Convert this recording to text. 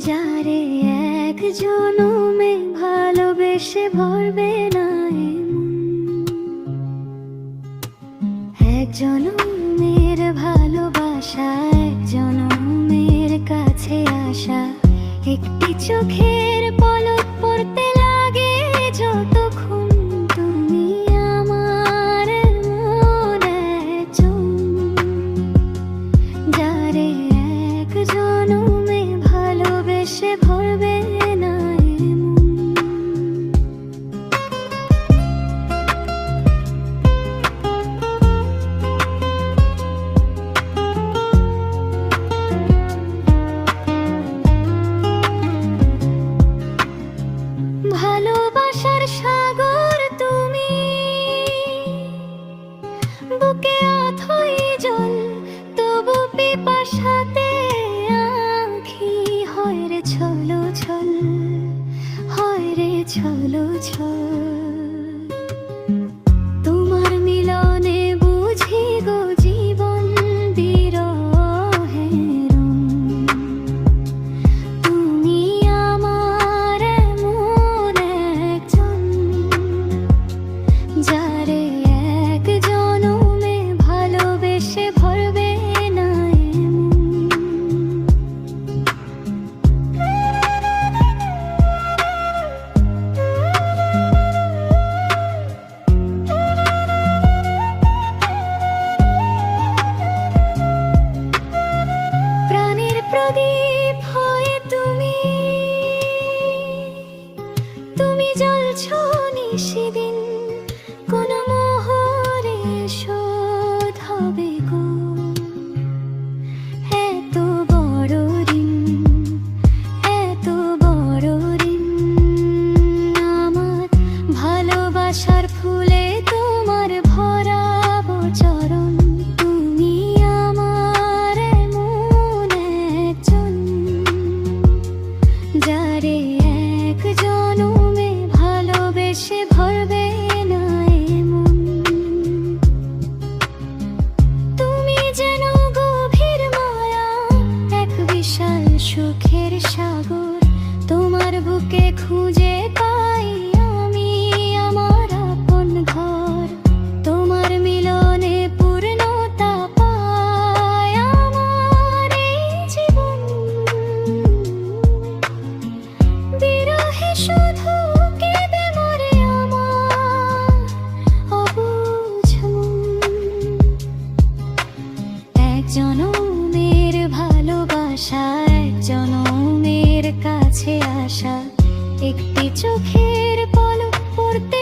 যারে এক জনমে ভালোবেসে ভরবে না এক জনমের ভালোবাসা, এক জনমের কাছে আসা। একটি চোখের পলক পড়তে লাগে যতক্ষণ তুমি আমার মন একজন। যারে এক জনমে ভালোবেসে ভরবে না ভালোবাসার সাগর তুমি, বুকে অথই জল, তবু পিপাসাতে আঁখি হয় রে ছলো ছল, হয় রে ছলো ছল। তোমার মিলনে বুঝি গো জীবন বিরহের রং। তুমি আমার এমন একজন, যারে এক জনমে ভালোবেসে ভরবে না প্রাণের প্রদীপ হয়ে তুমি, তুমি জ্বলছো নিশিদিন। কোন মোহরে শোধ হবে গো এত বড় ঋণ, এত বড় ঋণ। আমার ভালোবাসার ফুলে তোমার ভরাবো চরণ। তুমি আমার এমন একজন, যারে এক জনমে ভালোবেসে ভরবে না এমন। তুমি যেন গভীর মায়া, এক বিশাল সুখের সাগর। তোমার বুকে খুঁজে পাই আমি আমার আপন ঘর। তোমার মিলনে পূর্ণতা পায় আমার এই জীবন। বিরহে শুধু কেঁদে মরে আমার অবুঝ মন। এক জনমের ভালোবাসা, এক জনমের কাছে আসা। একটি চোখের পলক পড়তে